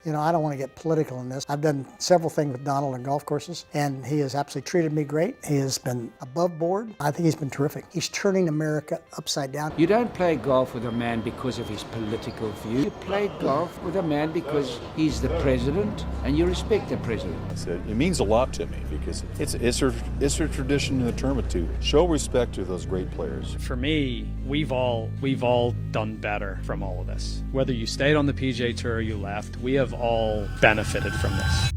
You know, I don't want to get political in this. I've done several things with Donald on golf courses, and he has absolutely treated me great. He has been above board. I think he's been terrific. He's turning America upside down. You don't play golf with a man because of his political view. You play golf with a man because he's the president, and you respect the president. It means a lot to me because it's a tradition and a term to show respect to those great players. For me, we've all done better from all of this. Whether you stayed on the PGA Tour or you left, we have all benefited from this.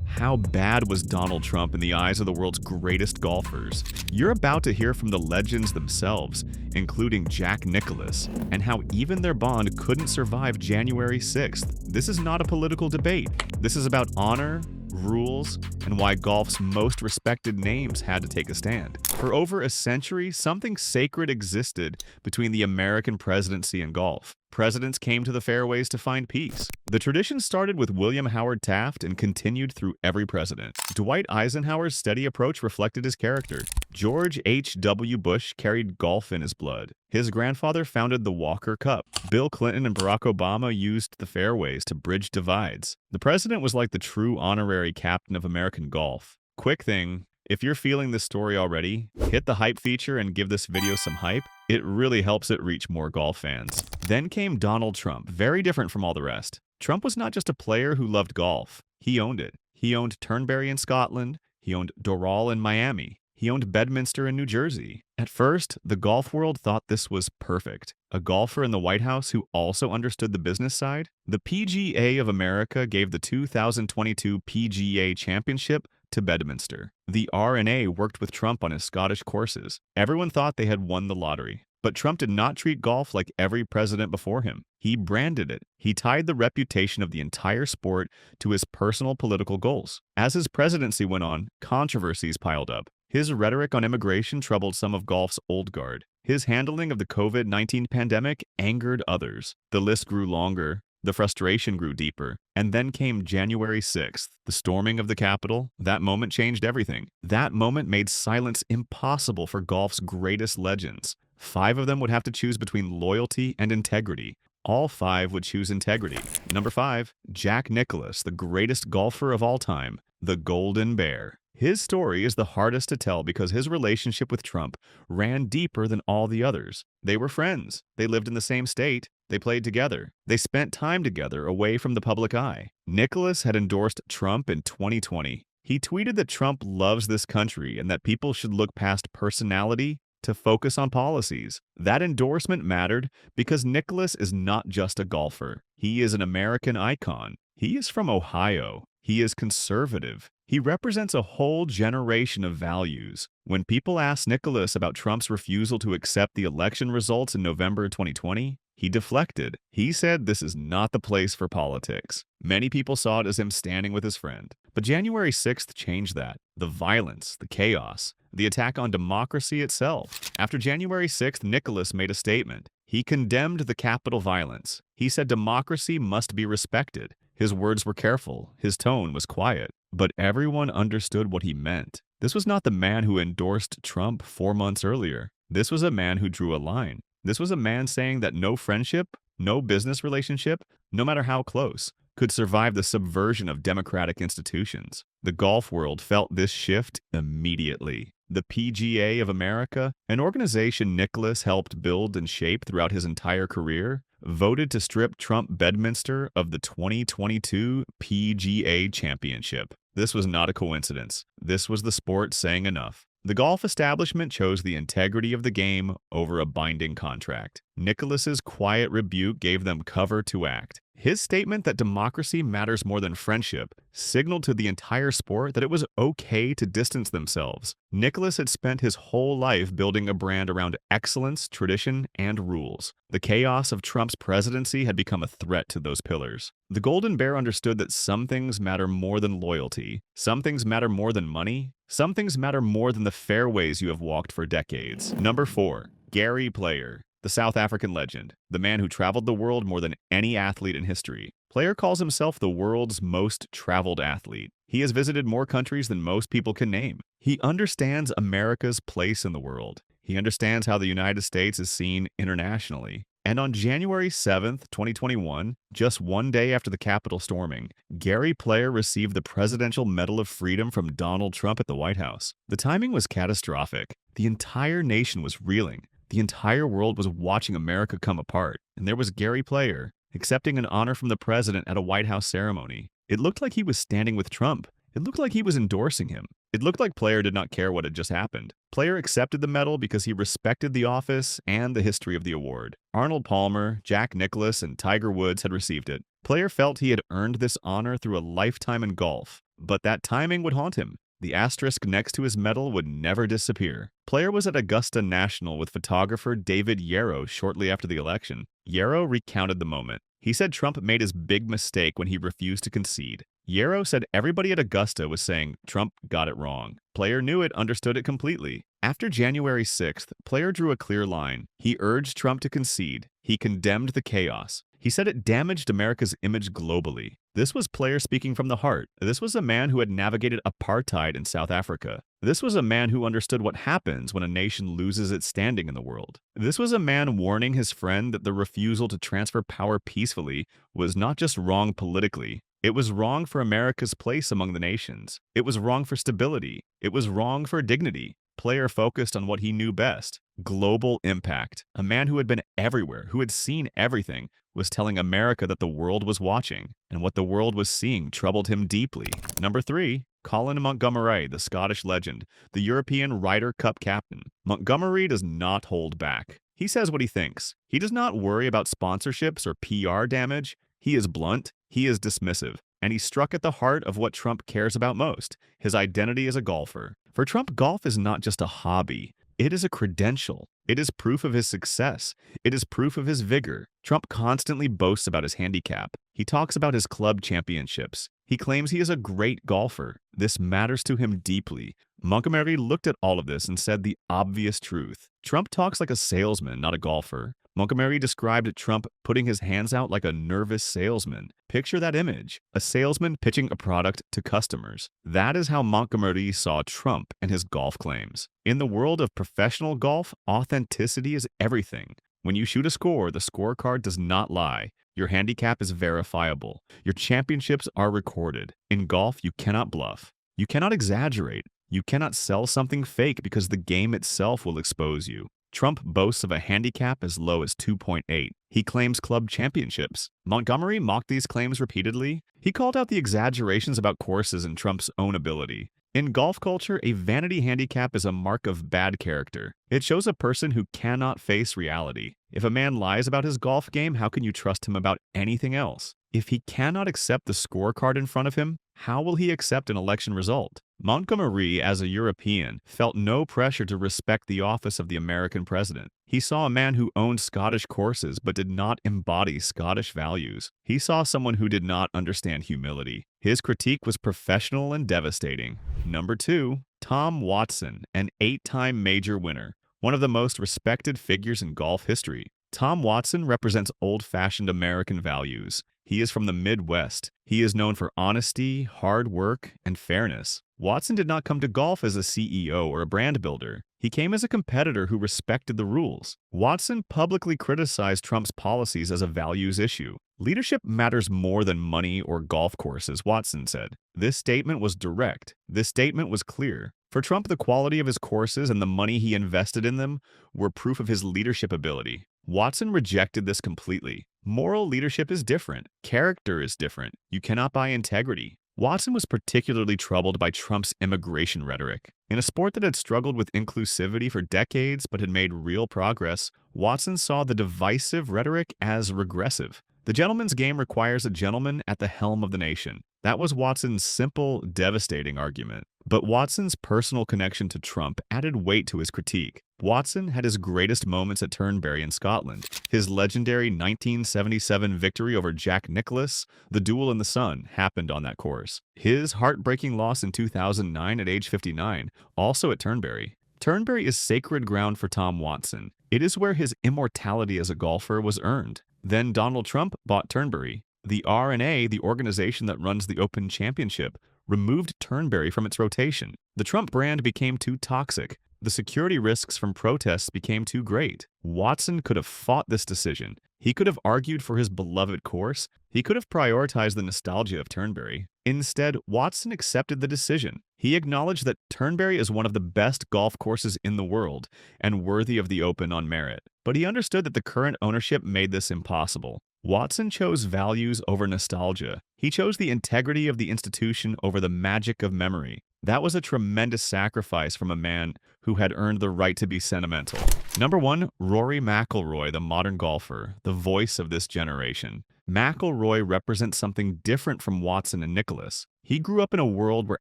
How bad was Donald Trump in the eyes of the world's greatest golfers? You're about to hear from the legends themselves, including Jack Nicklaus, and how even their bond couldn't survive January 6th. This is not a political debate. This is about honor, rules, and why golf's most respected names had to take a stand. For over a century, something sacred existed between the American presidency and golf. Presidents came to the fairways to find peace. The tradition started with William Howard Taft and continued through every president. Dwight Eisenhower's steady approach reflected his character. George H.W. Bush carried golf in his blood. His grandfather founded the Walker Cup. Bill Clinton and Barack Obama used the fairways to bridge divides. The president was like the true honorary captain of American golf. Quick thing, if you're feeling this story already, hit the hype feature and give this video some hype. It really helps it reach more golf fans. Then came Donald Trump, very different from all the rest. Trump was not just a player who loved golf. He owned it. He owned Turnberry in Scotland. He owned Doral in Miami. He owned Bedminster in New Jersey. At first, the golf world thought this was perfect. A golfer in the White House who also understood the business side? The PGA of America gave the 2022 PGA Championship to Bedminster. The R&A worked with Trump on his Scottish courses. Everyone thought they had won the lottery. But Trump did not treat golf like every president before him. He branded it. He tied the reputation of the entire sport to his personal political goals. As his presidency went on, controversies piled up. His rhetoric on immigration troubled some of golf's old guard. His handling of the COVID-19 pandemic angered others. The list grew longer. The frustration grew deeper. And then came January 6th, the storming of the Capitol. That moment changed everything. That moment made silence impossible for golf's greatest legends. 5 of them would have to choose between loyalty and integrity. All 5 would choose integrity. Number 5, Jack Nicklaus, the greatest golfer of all time, the Golden Bear. His story is the hardest to tell because his relationship with Trump ran deeper than all the others. They were friends. They lived in the same state. They played together. They spent time together away from the public eye. Nicklaus had endorsed Trump in 2020. He tweeted that Trump loves this country and that people should look past personality to focus on policies. That endorsement mattered because Nicklaus is not just a golfer. He is an American icon. He is from Ohio. He is conservative. He represents a whole generation of values. When people asked Nicklaus about Trump's refusal to accept the election results in November 2020, he deflected. He said this is not the place for politics. Many people saw it as him standing with his friend. But January 6th changed that. The violence, the chaos, the attack on democracy itself. After January 6th, Nicklaus made a statement. He condemned the Capitol violence. He said democracy must be respected. His words were careful. His tone was quiet. But everyone understood what he meant. This was not the man who endorsed Trump 4 months earlier. This was a man who drew a line. This was a man saying that no friendship, no business relationship, no matter how close, could survive the subversion of democratic institutions. The golf world felt this shift immediately. The PGA of America, an organization Nicklaus helped build and shape throughout his entire career, voted to strip Trump Bedminster of the 2022 PGA Championship. This was not a coincidence. This was the sport saying enough. The golf establishment chose the integrity of the game over a binding contract. Nicklaus's quiet rebuke gave them cover to act. His statement that democracy matters more than friendship signaled to the entire sport that it was okay to distance themselves. Nicklaus had spent his whole life building a brand around excellence, tradition, and rules. The chaos of Trump's presidency had become a threat to those pillars. The Golden Bear understood that some things matter more than loyalty. Some things matter more than money. Some things matter more than the fairways you have walked for decades. Number 4, Gary Player. The South African legend, the man who traveled the world more than any athlete in history. Player calls himself the world's most traveled athlete. He has visited more countries than most people can name. He understands America's place in the world. He understands how the United States is seen internationally. And on January 7th, 2021, just one day after the Capitol storming, Gary Player received the Presidential Medal of Freedom from Donald Trump at the White House. The timing was catastrophic. The entire nation was reeling. The entire world was watching America come apart. And there was Gary Player accepting an honor from the president at a White House ceremony. It looked like he was standing with Trump. It looked like he was endorsing him. It looked like Player did not care what had just happened. Player accepted the medal because he respected the office and the history of the award. Arnold Palmer, Jack Nicklaus, and Tiger Woods had received it. Player felt he had earned this honor through a lifetime in golf, but that timing would haunt him. The asterisk next to his medal would never disappear. Player was at Augusta National with photographer David Yarrow shortly after the election. Yarrow recounted the moment. He said Trump made his big mistake when he refused to concede. Yarrow said everybody at Augusta was saying Trump got it wrong. Player knew it, understood it completely. After January 6th, Player drew a clear line. He urged Trump to concede. He condemned the chaos. He said it damaged America's image globally. This was Player speaking from the heart. This was a man who had navigated apartheid in South Africa. This was a man who understood what happens when a nation loses its standing in the world. This was a man warning his friend that the refusal to transfer power peacefully was not just wrong politically. It was wrong for America's place among the nations. It was wrong for stability. It was wrong for dignity. Player focused on what he knew best: global impact. A man who had been everywhere, who had seen everything, was telling America that the world was watching, and what the world was seeing troubled him deeply. Number 3, Colin Montgomerie, the Scottish legend, the European Ryder Cup captain. Montgomerie does not hold back. He says what he thinks. He does not worry about sponsorships or PR damage. He is blunt, he is dismissive, and he struck at the heart of what Trump cares about most: his identity as a golfer. For Trump, golf is not just a hobby. It is a credential. It is proof of his success. It is proof of his vigor. Trump constantly boasts about his handicap. He talks about his club championships. He claims he is a great golfer. This matters to him deeply. Montgomerie looked at all of this and said the obvious truth. Trump talks like a salesman, not a golfer. Montgomerie described Trump putting his hands out like a nervous salesman. Picture that image: a salesman pitching a product to customers. That is how Montgomerie saw Trump and his golf claims. In the world of professional golf, authenticity is everything. When you shoot a score, the scorecard does not lie. Your handicap is verifiable. Your championships are recorded. In golf, you cannot bluff. You cannot exaggerate. You cannot sell something fake because the game itself will expose you. Trump boasts of a handicap as low as 2.8. He claims club championships. Montgomerie mocked these claims repeatedly. He called out the exaggerations about courses and Trump's own ability. In golf culture, a vanity handicap is a mark of bad character. It shows a person who cannot face reality. If a man lies about his golf game, how can you trust him about anything else? If he cannot accept the scorecard in front of him, how will he accept an election result? Montgomerie, as a European, felt no pressure to respect the office of the American president. He saw a man who owned Scottish courses but did not embody Scottish values. He saw someone who did not understand humility. His critique was professional and devastating. Number 2, Tom Watson, an 8-time major winner, one of the most respected figures in golf history. Tom Watson represents old-fashioned American values. He is from the Midwest. He is known for honesty, hard work, and fairness. Watson did not come to golf as a CEO or a brand builder. He came as a competitor who respected the rules. Watson publicly criticized Trump's policies as a values issue. Leadership matters more than money or golf courses, Watson said. This statement was direct. This statement was clear. For Trump, the quality of his courses and the money he invested in them were proof of his leadership ability. Watson rejected this completely. Moral leadership is different. Character is different. You cannot buy integrity. Watson was particularly troubled by Trump's immigration rhetoric. In a sport that had struggled with inclusivity for decades but had made real progress, Watson saw the divisive rhetoric as regressive. The gentleman's game requires a gentleman at the helm of the nation. That was Watson's simple, devastating argument. But Watson's personal connection to Trump added weight to his critique. Watson had his greatest moments at Turnberry in Scotland. His legendary 1977 victory over Jack Nicklaus, the duel in the sun, happened on that course. His heartbreaking loss in 2009 at age 59, also at Turnberry. Turnberry is sacred ground for Tom Watson. It is where his immortality as a golfer was earned. Then Donald Trump bought Turnberry. The R&A, the organization that runs the Open Championship, removed Turnberry from its rotation. The Trump brand became too toxic. The security risks from protests became too great. Watson could have fought this decision. He could have argued for his beloved course. He could have prioritized the nostalgia of Turnberry. Instead, Watson accepted the decision. He acknowledged that Turnberry is one of the best golf courses in the world and worthy of the Open on merit. But he understood that the current ownership made this impossible. Watson chose values over nostalgia. He chose the integrity of the institution over the magic of memory. That was a tremendous sacrifice from a man who had earned the right to be sentimental. Number 1, Rory McIlroy, the modern golfer, the voice of this generation. McIlroy represents something different from Watson and Nicklaus. He grew up in a world where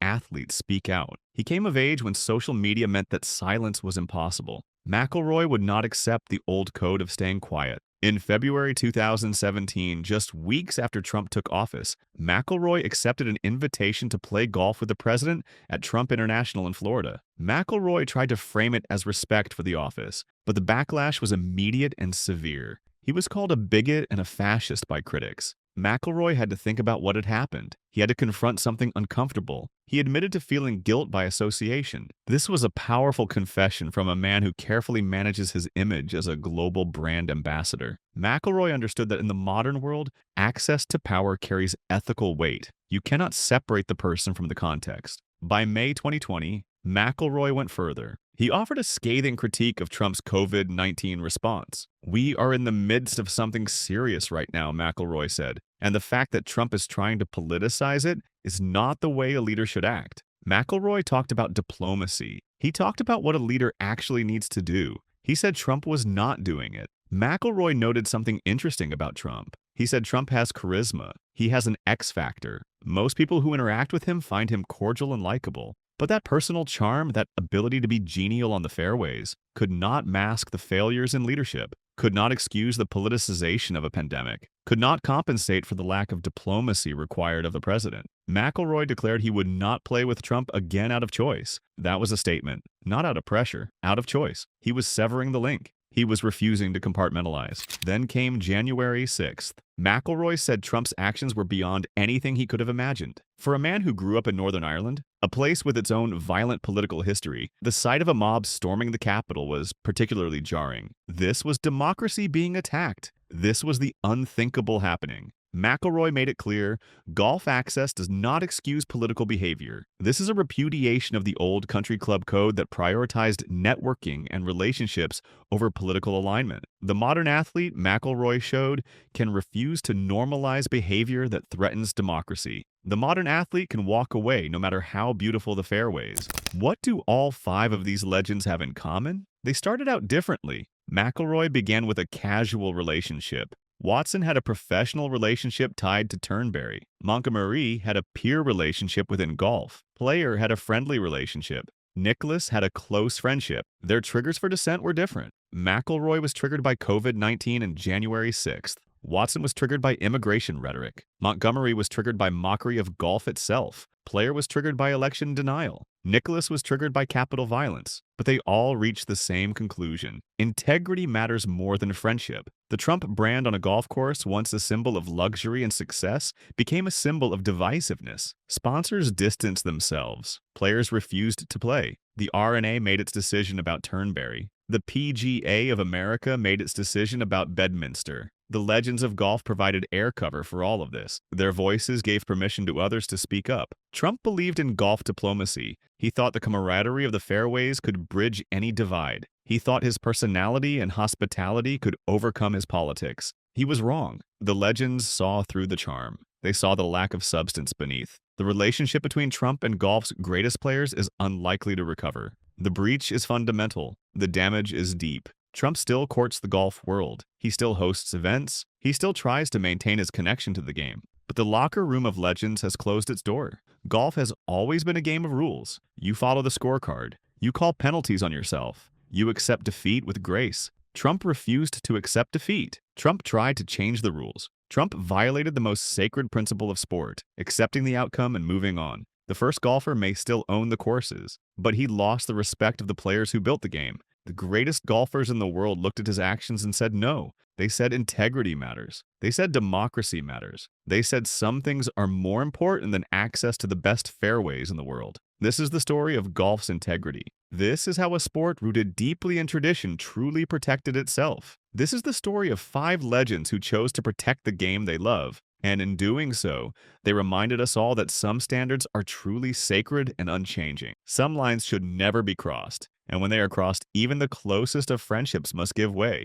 athletes speak out. He came of age when social media meant that silence was impossible. McIlroy would not accept the old code of staying quiet. In February 2017, just weeks after Trump took office, McIlroy accepted an invitation to play golf with the president at Trump International in Florida. McIlroy tried to frame it as respect for the office, but the backlash was immediate and severe. He was called a bigot and a fascist by critics. McIlroy had to think about what had happened. He had to confront something uncomfortable. He admitted to feeling guilt by association. This was a powerful confession from a man who carefully manages his image as a global brand ambassador. McIlroy understood that in the modern world, access to power carries ethical weight. You cannot separate the person from the context. By May 2020, McIlroy went further. He offered a scathing critique of Trump's COVID-19 response. "We are in the midst of something serious right now," McIlroy said, "and the fact that Trump is trying to politicize it is not the way a leader should act." McIlroy talked about diplomacy. He talked about what a leader actually needs to do. He said Trump was not doing it. McIlroy noted something interesting about Trump. He said Trump has charisma. He has an X factor. Most people who interact with him find him cordial and likable. But that personal charm, that ability to be genial on the fairways, could not mask the failures in leadership, could not excuse the politicization of a pandemic, could not compensate for the lack of diplomacy required of the president. McIlroy declared he would not play with Trump again out of choice. That was a statement. Not out of pressure, out of choice. He was severing the link. He was refusing to compartmentalize. Then came January 6th. McIlroy said Trump's actions were beyond anything he could have imagined. For a man who grew up in Northern Ireland, a place with its own violent political history, the sight of a mob storming the Capitol was particularly jarring. This was democracy being attacked. This was the unthinkable happening. McIlroy made it clear, golf access does not excuse political behavior. This is a repudiation of the old country club code that prioritized networking and relationships over political alignment. The modern athlete, McIlroy showed, can refuse to normalize behavior that threatens democracy. The modern athlete can walk away no matter how beautiful the fairways. What do all 5 of these legends have in common? They started out differently. McIlroy began with a casual relationship. Watson had a professional relationship tied to Turnberry. Montgomerie had a peer relationship within golf. Player had a friendly relationship. Nicklaus had a close friendship. Their triggers for dissent were different. McIlroy was triggered by COVID-19 and January 6th. Watson was triggered by immigration rhetoric. Montgomerie was triggered by mockery of golf itself. Player was triggered by election denial. Nicklaus was triggered by Capitol violence. But they all reached the same conclusion. Integrity matters more than friendship. The Trump brand on a golf course, once a symbol of luxury and success, became a symbol of divisiveness. Sponsors distanced themselves. Players refused to play. The R&A made its decision about Turnberry. The PGA of America made its decision about Bedminster. The legends of golf provided air cover for all of this. Their voices gave permission to others to speak up. Trump believed in golf diplomacy. He thought the camaraderie of the fairways could bridge any divide. He thought his personality and hospitality could overcome his politics. He was wrong. The legends saw through the charm. They saw the lack of substance beneath. The relationship between Trump and golf's greatest players is unlikely to recover. The breach is fundamental. The damage is deep. Trump still courts the golf world. He still hosts events. He still tries to maintain his connection to the game. But the locker room of legends has closed its door. Golf has always been a game of rules. You follow the scorecard. You call penalties on yourself. You accept defeat with grace. Trump refused to accept defeat. Trump tried to change the rules. Trump violated the most sacred principle of sport, accepting the outcome and moving on. The first golfer may still own the courses, but he lost the respect of the players who built the game. The greatest golfers in the world looked at his actions and said no. They said integrity matters. They said democracy matters. They said some things are more important than access to the best fairways in the world. This is the story of golf's integrity. This is how a sport rooted deeply in tradition truly protected itself. This is the story of 5 legends who chose to protect the game they love. And in doing so, they reminded us all that some standards are truly sacred and unchanging. Some lines should never be crossed, and when they are crossed, even the closest of friendships must give way.